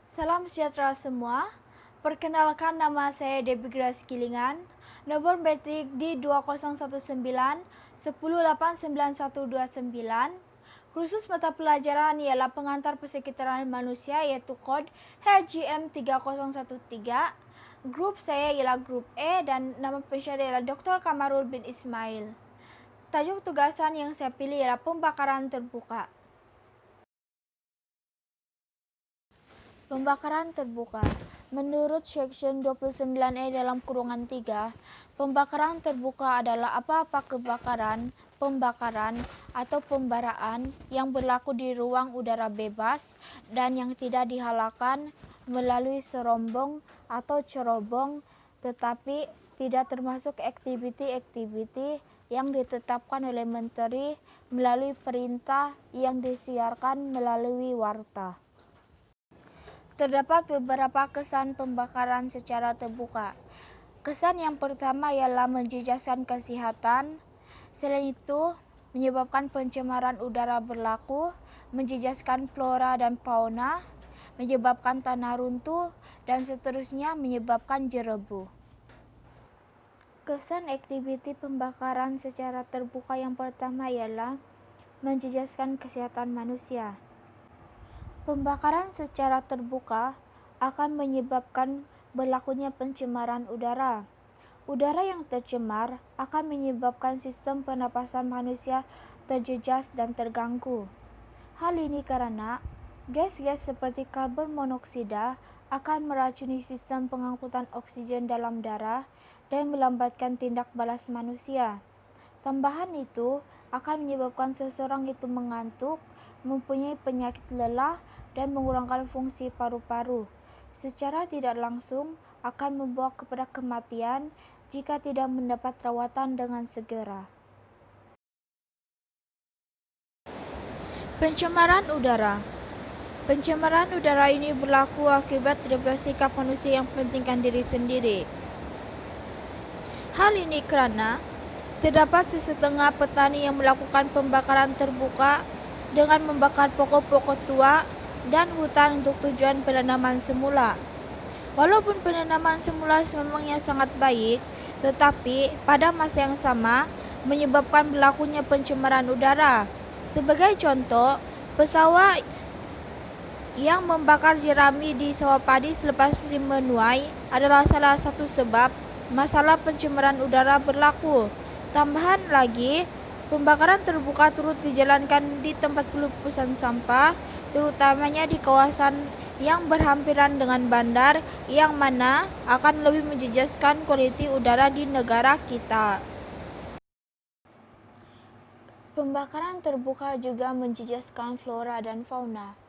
Salam sejahtera semua. Perkenalkan, nama saya Debbie Grace Kilingan. Nomor metrik di 2019 10899129. Khusus mata pelajaran ialah pengantar persekitaran manusia yaitu kod HGM 3013. Grup saya ialah grup E dan nama pensyarah ialah Dr. Kamarul bin Ismail. Tajuk tugasan yang saya pilih ialah pembakaran terbuka. Pembakaran terbuka. Menurut Section 29E dalam kurungan 3, pembakaran terbuka adalah apa-apa kebakaran, pembakaran, atau pembaraan yang berlaku di ruang udara bebas dan yang tidak dihalalkan melalui serombong atau cerobong, tetapi tidak termasuk aktiviti-aktiviti yang ditetapkan oleh Menteri melalui perintah yang disiarkan melalui warta. Terdapat beberapa kesan pembakaran secara terbuka. Kesan yang pertama ialah menjejaskan kesehatan. Selain itu, menyebabkan pencemaran udara berlaku, menjejaskan flora dan fauna, menyebabkan tanah runtuh, dan seterusnya menyebabkan jerebu. Kesan aktiviti pembakaran secara terbuka yang pertama ialah menjejaskan kesehatan manusia. Pembakaran secara terbuka akan menyebabkan berlakunya pencemaran udara. Udara yang tercemar akan menyebabkan sistem pernapasan manusia terjejas dan terganggu. Hal ini karena gas-gas seperti karbon monoksida akan meracuni sistem pengangkutan oksigen dalam darah dan melambatkan tindak balas manusia. Tambahan itu akan menyebabkan seseorang itu mengantuk, mempunyai penyakit lelah, dan mengurangkan fungsi paru-paru. Secara tidak langsung akan membawa kepada kematian jika tidak mendapat rawatan dengan segera. Pencemaran udara. Pencemaran udara ini berlaku akibat daripada sikap manusia yang mementingkan diri sendiri. Hal ini karena terdapat sesetengah petani yang melakukan pembakaran terbuka dengan membakar pokok-pokok tua dan hutan untuk tujuan penanaman semula. Walaupun penanaman semula sememangnya sangat baik, tetapi pada masa yang sama menyebabkan berlakunya pencemaran udara. Sebagai contoh, pesawat yang membakar jerami di sawah padi selepas musim menuai adalah salah satu sebab masalah pencemaran udara berlaku. Tambahan lagi, pembakaran terbuka turut dijalankan di tempat pelupusan sampah, terutamanya di kawasan yang berhampiran dengan bandar, yang mana akan lebih menjejaskan kualiti udara di negara kita. Pembakaran terbuka juga menjejaskan flora dan fauna.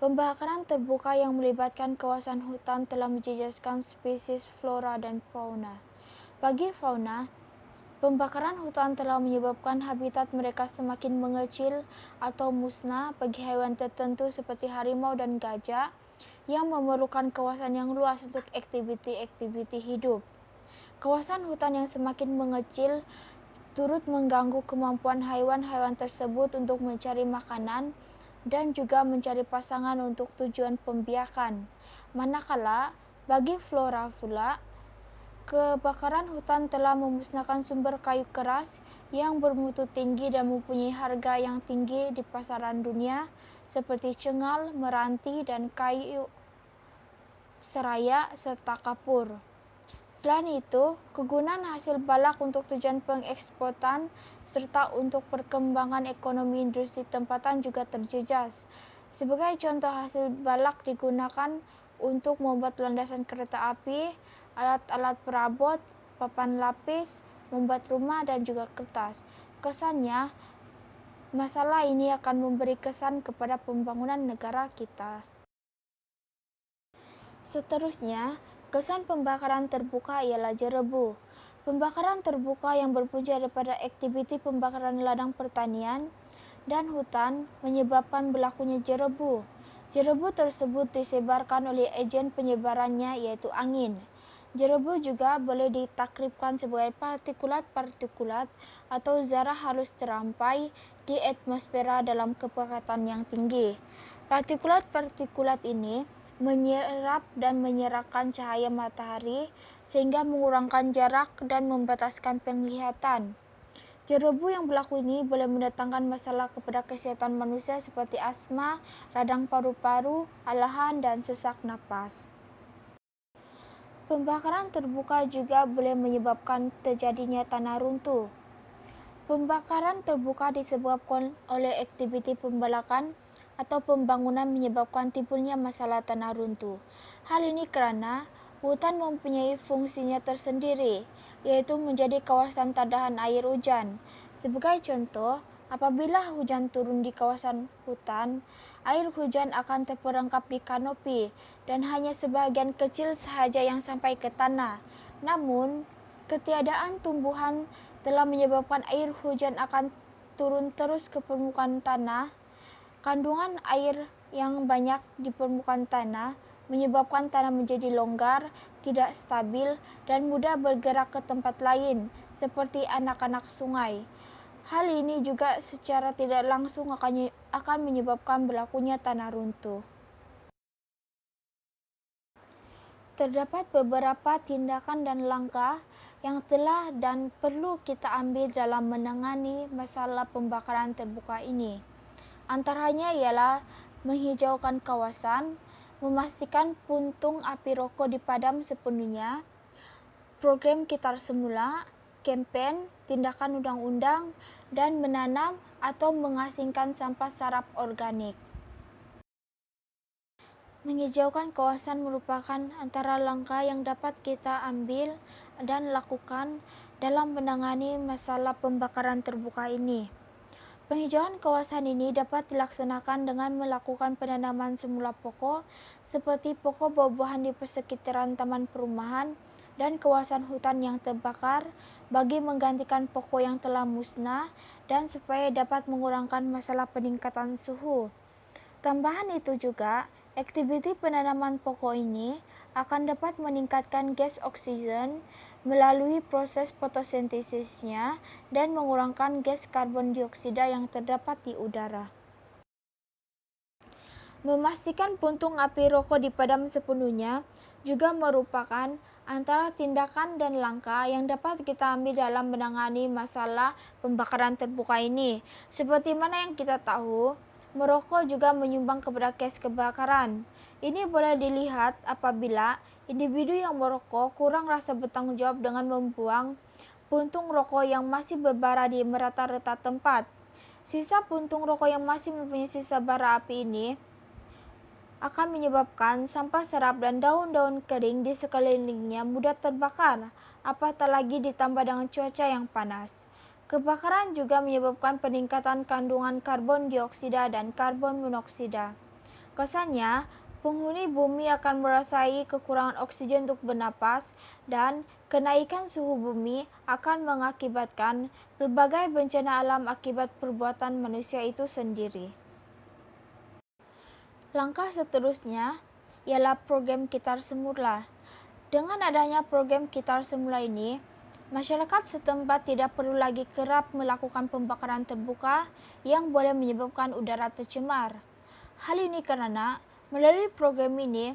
Pembakaran terbuka yang melibatkan kawasan hutan telah menjejaskan spesies flora dan fauna. Bagi fauna, pembakaran hutan telah menyebabkan habitat mereka semakin mengecil atau musnah bagi hewan tertentu seperti harimau dan gajah yang memerlukan kawasan yang luas untuk aktiviti-aktiviti hidup. Kawasan hutan yang semakin mengecil turut mengganggu kemampuan hewan-hewan tersebut untuk mencari makanan dan juga mencari pasangan untuk tujuan pembiakan. Manakala bagi flora pula, kebakaran hutan telah memusnahkan sumber kayu keras yang bermutu tinggi dan mempunyai harga yang tinggi di pasaran dunia seperti cengal, meranti, dan kayu seraya serta kapur. Selain itu, kegunaan hasil balak untuk tujuan pengeksportan serta untuk perkembangan ekonomi industri tempatan juga terjejas. Sebagai contoh, hasil balak digunakan untuk membuat landasan kereta api, alat-alat perabot, papan lapis, membuat rumah, dan juga kertas. Kesannya, masalah ini akan memberi kesan kepada pembangunan negara kita. Seterusnya, kesan pembakaran terbuka ialah jerebu. Pembakaran terbuka yang berpunca daripada aktiviti pembakaran ladang pertanian dan hutan menyebabkan berlakunya jerebu. Jerebu tersebut disebarkan oleh agen penyebarannya yaitu angin. Jerebu juga boleh ditakribkan sebagai partikulat-partikulat atau zarah halus terampai di atmosfera dalam kepekatan yang tinggi. Partikulat-partikulat ini menyerap dan menyerahkan cahaya matahari sehingga mengurangkan jarak dan membataskan penglihatan. Jerobu yang berlaku ini boleh mendatangkan masalah kepada kesehatan manusia seperti asma, radang paru-paru, alahan, dan sesak napas. Pembakaran terbuka juga boleh menyebabkan terjadinya tanah runtuh. Pembakaran terbuka disebabkan oleh aktiviti pembalakan atau pembangunan menyebabkan timbulnya masalah tanah runtuh. Hal ini karena hutan mempunyai fungsinya tersendiri, yaitu menjadi kawasan tadahan air hujan. Sebagai contoh, apabila hujan turun di kawasan hutan, air hujan akan terperangkap di kanopi dan hanya sebagian kecil sahaja yang sampai ke tanah. Namun, ketiadaan tumbuhan telah menyebabkan air hujan akan turun terus ke permukaan tanah. Kandungan air yang banyak di permukaan tanah menyebabkan tanah menjadi longgar, tidak stabil, dan mudah bergerak ke tempat lain, seperti anak-anak sungai. Hal ini juga secara tidak langsung akan menyebabkan berlakunya tanah runtuh. Terdapat beberapa tindakan dan langkah yang telah dan perlu kita ambil dalam menangani masalah pembakaran terbuka ini. Antaranya ialah menghijaukan kawasan, memastikan puntung api rokok dipadam sepenuhnya, program kitar semula, kampanye, tindakan undang-undang, dan menanam atau mengasingkan sampah sarap organik. Menghijaukan kawasan merupakan antara langkah yang dapat kita ambil dan lakukan dalam menangani masalah pembakaran terbuka ini. Penghijauan kawasan ini dapat dilaksanakan dengan melakukan penanaman semula pokok seperti pokok buah-buahan di persekitaran taman perumahan dan kawasan hutan yang terbakar bagi menggantikan pokok yang telah musnah dan supaya dapat mengurangkan masalah peningkatan suhu. Tambahan itu juga, aktiviti penanaman pokok ini akan dapat meningkatkan gas oksigen melalui proses fotosintesisnya dan mengurangkan gas karbon dioksida yang terdapat di udara. Memastikan puntung api rokok dipadam sepenuhnya juga merupakan antara tindakan dan langkah yang dapat kita ambil dalam menangani masalah pembakaran terbuka ini. Seperti mana yang kita tahu, merokok juga menyumbang kepada gas kebakaran. Ini boleh dilihat apabila individu yang merokok kurang rasa bertanggung jawab dengan membuang puntung rokok yang masih berbara di merata-rata tempat. Sisa puntung rokok yang masih mempunyai sisa bara api ini akan menyebabkan sampah serap dan daun-daun kering di sekelilingnya mudah terbakar, apatah lagi ditambah dengan cuaca yang panas. Kebakaran juga menyebabkan peningkatan kandungan karbon dioksida dan karbon monoksida. Kesannya, penghuni bumi akan merasai kekurangan oksigen untuk bernapas dan kenaikan suhu bumi akan mengakibatkan berbagai bencana alam akibat perbuatan manusia itu sendiri. Langkah seterusnya ialah program kitar semula. Dengan adanya program kitar semula ini, masyarakat setempat tidak perlu lagi kerap melakukan pembakaran terbuka yang boleh menyebabkan udara tercemar. Hal ini karena melalui program ini,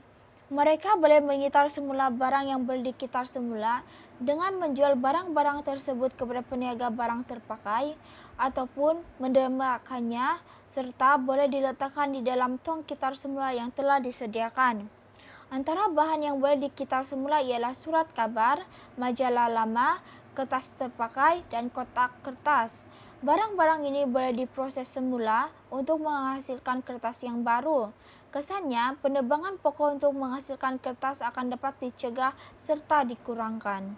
mereka boleh mengitar semula barang yang boleh dikitar semula dengan menjual barang-barang tersebut kepada peniaga barang terpakai ataupun mendambakannya serta boleh diletakkan di dalam tong kitar semula yang telah disediakan. Antara bahan yang boleh dikitar semula ialah surat kabar, majalah lama, kertas terpakai, dan kotak kertas. Barang-barang ini boleh diproses semula untuk menghasilkan kertas yang baru. Kesannya, penebangan pokok untuk menghasilkan kertas akan dapat dicegah serta dikurangkan.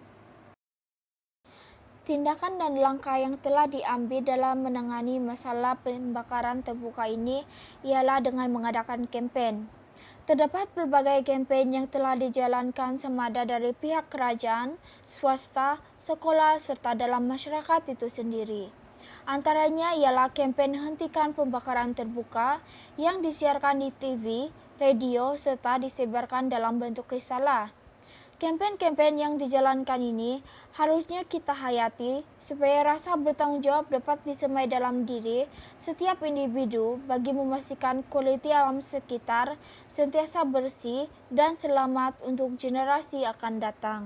Tindakan dan langkah yang telah diambil dalam menangani masalah pembakaran terbuka ini ialah dengan mengadakan kampanye. Terdapat berbagai kampanye yang telah dijalankan sama ada dari pihak kerajaan, swasta, sekolah, serta dalam masyarakat itu sendiri. Antaranya ialah kampanye Hentikan Pembakaran Terbuka yang disiarkan di TV, radio, serta disebarkan dalam bentuk risalah. Campaign-campaign yang dijalankan ini harusnya kita hayati supaya rasa bertanggung jawab dapat disemai dalam diri setiap individu bagi memastikan kualiti alam sekitar sentiasa bersih dan selamat untuk generasi akan datang.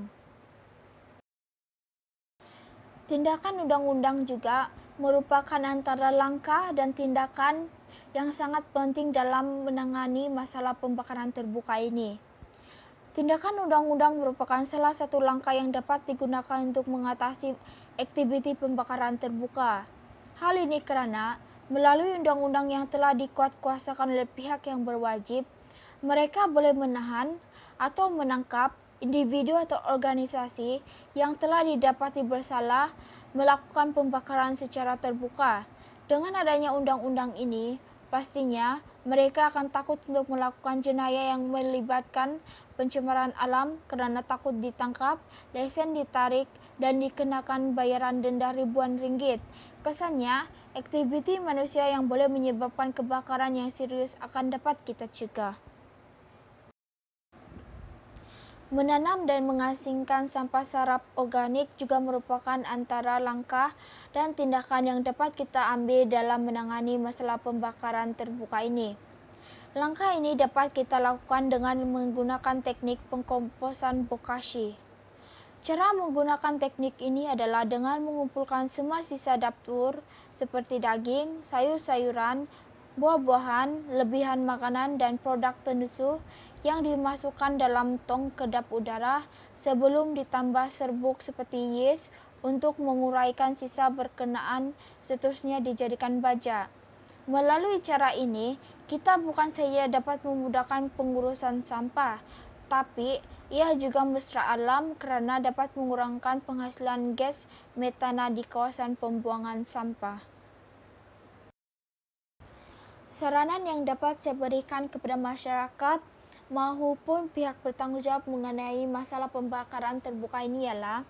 Tindakan undang-undang juga merupakan antara langkah dan tindakan yang sangat penting dalam menangani masalah pembakaran terbuka ini. Tindakan undang-undang merupakan salah satu langkah yang dapat digunakan untuk mengatasi aktiviti pembakaran terbuka. Hal ini karena melalui undang-undang yang telah dikuatkuasakan oleh pihak yang berwajib, mereka boleh menahan atau menangkap individu atau organisasi yang telah didapati bersalah melakukan pembakaran secara terbuka. Dengan adanya undang-undang ini, pastinya mereka akan takut untuk melakukan jenayah yang melibatkan pencemaran alam karena takut ditangkap, lesen ditarik, dan dikenakan bayaran denda ribuan ringgit. Kesannya, aktiviti manusia yang boleh menyebabkan kebakaran yang serius akan dapat kita cegah. Menanam dan mengasingkan sampah sarap organik juga merupakan antara langkah dan tindakan yang dapat kita ambil dalam menangani masalah pembakaran terbuka ini. Langkah ini dapat kita lakukan dengan menggunakan teknik pengkomposan bokashi. Cara menggunakan teknik ini adalah dengan mengumpulkan semua sisa dapur seperti daging, sayur-sayuran, buah-buahan, lebihan makanan, dan produk tendu yang dimasukkan dalam tong kedap udara sebelum ditambah serbuk seperti yeast untuk menguraikan sisa berkenaan, seterusnya dijadikan baja. Melalui cara ini, kita bukan saja dapat memudahkan pengurusan sampah, tapi ia juga mesra alam karena dapat mengurangkan penghasilan gas metana di kawasan pembuangan sampah. Saranan yang dapat saya berikan kepada masyarakat maupun pihak bertanggung jawab mengenai masalah pembakaran terbuka ini ialah,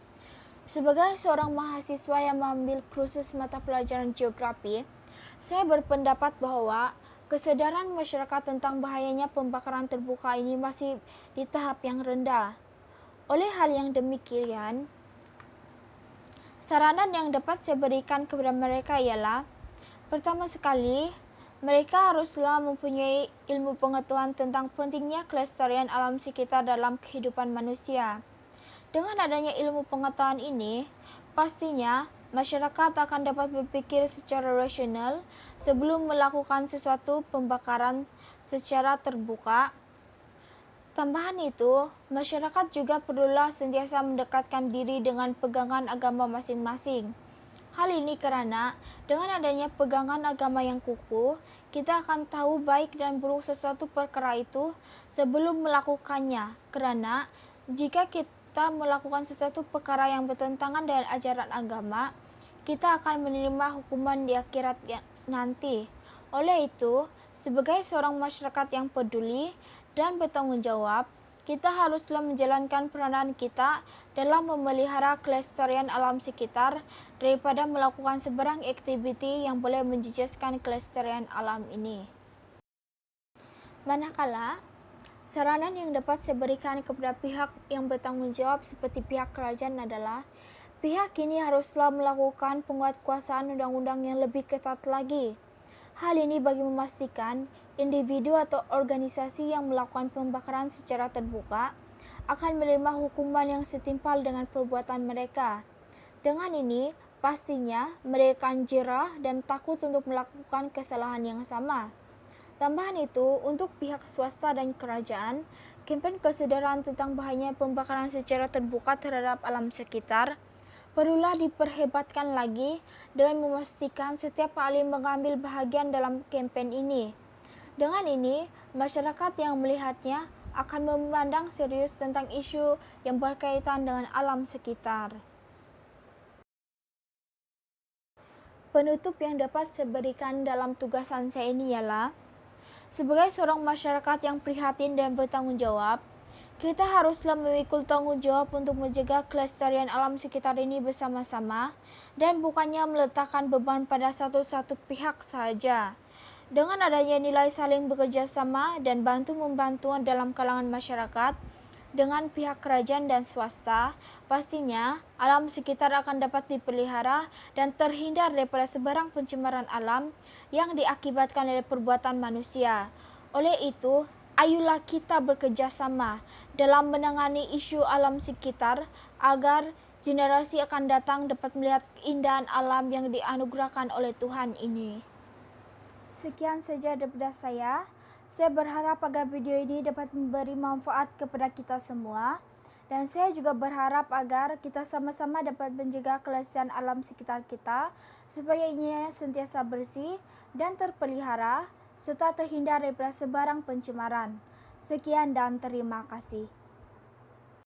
sebagai seorang mahasiswa yang mengambil kursus mata pelajaran geografi, saya berpendapat bahwa kesadaran masyarakat tentang bahayanya pembakaran terbuka ini masih di tahap yang rendah. Oleh hal yang demikian, saranan yang dapat saya berikan kepada mereka ialah, pertama sekali, mereka haruslah mempunyai ilmu pengetahuan tentang pentingnya kelestarian alam sekitar dalam kehidupan manusia. Dengan adanya ilmu pengetahuan ini, pastinya masyarakat akan dapat berpikir secara rasional sebelum melakukan sesuatu pembakaran secara terbuka. Tambahan itu, masyarakat juga perlulah sentiasa mendekatkan diri dengan pegangan agama masing-masing. Hal ini karena dengan adanya pegangan agama yang kukuh, kita akan tahu baik dan buruk sesuatu perkara itu sebelum melakukannya. Karena jika kita melakukan sesuatu perkara yang bertentangan dengan ajaran agama, kita akan menerima hukuman di akhirat nanti. Oleh itu, sebagai seorang masyarakat yang peduli dan bertanggung jawab, kita haruslah menjalankan peranan kita dalam memelihara kelestarian alam sekitar daripada melakukan sebarang aktiviti yang boleh menjejaskan kelestarian alam ini. Manakala, saranan yang dapat saya berikan kepada pihak yang bertanggung jawab seperti pihak kerajaan adalah, pihak ini haruslah melakukan penguatkuasaan undang-undang yang lebih ketat lagi. Hal ini bagi memastikan individu atau organisasi yang melakukan pembakaran secara terbuka akan menerima hukuman yang setimpal dengan perbuatan mereka. Dengan ini, pastinya mereka akan jerah dan takut untuk melakukan kesalahan yang sama. Tambahan itu, untuk pihak swasta dan kerajaan, kampanye kesadaran tentang bahayanya pembakaran secara terbuka terhadap alam sekitar perlulah diperhebatkan lagi dengan memastikan setiap ahli mengambil bahagian dalam kampanye ini. Dengan ini, masyarakat yang melihatnya akan memandang serius tentang isu yang berkaitan dengan alam sekitar. Penutup yang dapat saya berikan dalam tugasan saya ini ialah, sebagai seorang masyarakat yang prihatin dan bertanggung jawab, kita haruslah memikul tanggung jawab untuk menjaga kelestarian alam sekitar ini bersama-sama dan bukannya meletakkan beban pada satu pihak saja. Dengan adanya nilai saling bekerja sama dan bantu-membantu dalam kalangan masyarakat, dengan pihak kerajaan dan swasta, pastinya alam sekitar akan dapat dipelihara dan terhindar daripada sebarang pencemaran alam yang diakibatkan oleh perbuatan manusia. Oleh itu, ayolah kita bekerjasama dalam menangani isu alam sekitar agar generasi akan datang dapat melihat keindahan alam yang dianugerahkan oleh Tuhan ini. Sekian saja daripada saya. Saya berharap agar video ini dapat memberi manfaat kepada kita semua. Dan saya juga berharap agar kita sama-sama dapat menjaga kelestarian alam sekitar kita supaya ini sentiasa bersih dan terpelihara serta terhindar daripada sebarang pencemaran. Sekian dan terima kasih.